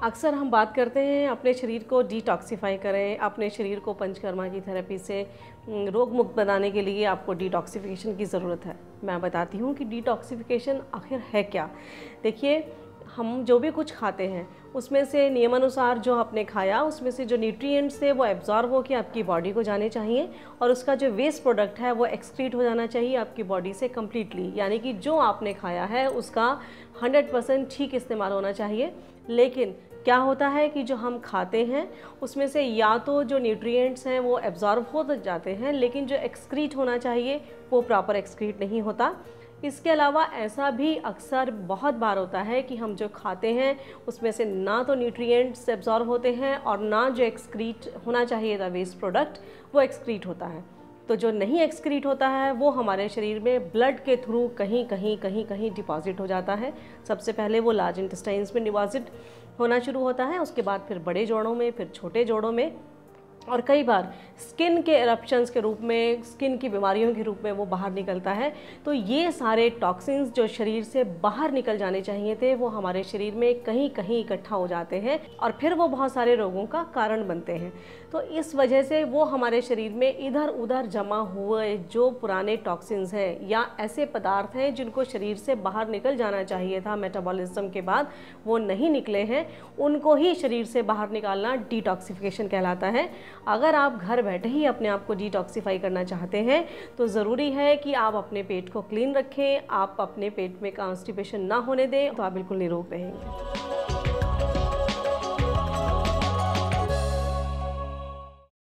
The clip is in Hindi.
अक्सर हम बात करते हैं अपने शरीर को डिटॉक्सिफाई करें, अपने शरीर को पंचकर्मा की थेरेपी से रोग मुक्त बनाने के लिए आपको डिटॉक्सिफिकेशन की ज़रूरत है। मैं बताती हूँ कि डिटॉक्सिफिकेशन आखिर है क्या। देखिए, हम जो भी कुछ खाते हैं उसमें से नियमानुसार जो आपने खाया उसमें से जो न्यूट्रिएंट्स थे वो एब्जॉर्ब होकर आपकी बॉडी को जाने चाहिए और उसका जो वेस्ट प्रोडक्ट है वो एक्सक्रीट हो जाना चाहिए आपकी बॉडी से कम्प्लीटली। यानी कि जो आपने खाया है उसका 100% ठीक इस्तेमाल होना चाहिए। लेकिन क्या होता है कि जो हम खाते हैं उसमें से या तो जो न्यूट्रिएंट्स हैं वो एब्जॉर्ब हो तो जाते हैं, लेकिन जो एक्सक्रीट होना चाहिए वो प्रॉपर एक्सक्रीट नहीं होता। इसके अलावा ऐसा भी अक्सर बहुत बार होता है कि हम जो खाते हैं उसमें से ना तो न्यूट्रिएंट्स एब्जॉर्ब होते हैं और ना जो एक्सक्रीट होना चाहिए था वेस्ट प्रोडक्ट वो एक्सक्रीट होता है। तो जो नहीं एक्सक्रीट होता है वो हमारे शरीर में ब्लड के थ्रू कहीं कहीं कहीं कहीं डिपॉजिट हो जाता है। सबसे पहले वो लार्ज इंटेस्टाइन्स में डिपॉजिट होना शुरू होता है, उसके बाद फिर बड़े जोड़ों में, फिर छोटे जोड़ों में, और कई बार स्किन के एरप्शंस के रूप में, स्किन की बीमारियों के रूप में वो बाहर निकलता है। तो ये सारे टॉक्सिन्स जो शरीर से बाहर निकल जाने चाहिए थे वो हमारे शरीर में कहीं कहीं इकट्ठा हो जाते हैं और फिर वो बहुत सारे रोगों का कारण बनते हैं। तो इस वजह से वो हमारे शरीर में इधर उधर जमा हुए जो पुराने टॉक्सिन्स हैं या ऐसे पदार्थ हैं जिनको शरीर से बाहर निकल जाना चाहिए था मेटाबॉलिज्म के बाद, वो नहीं निकले हैं, उनको ही शरीर से बाहर निकालना डिटॉक्सिफिकेशन कहलाता है। अगर आप घर बैठे ही अपने आप को डिटॉक्सिफाई करना चाहते हैं तो ज़रूरी है कि आप अपने पेट को क्लीन रखें, आप अपने पेट में कॉन्स्टिपेशन ना होने दें, तो आप बिल्कुल निरोग रहेंगे।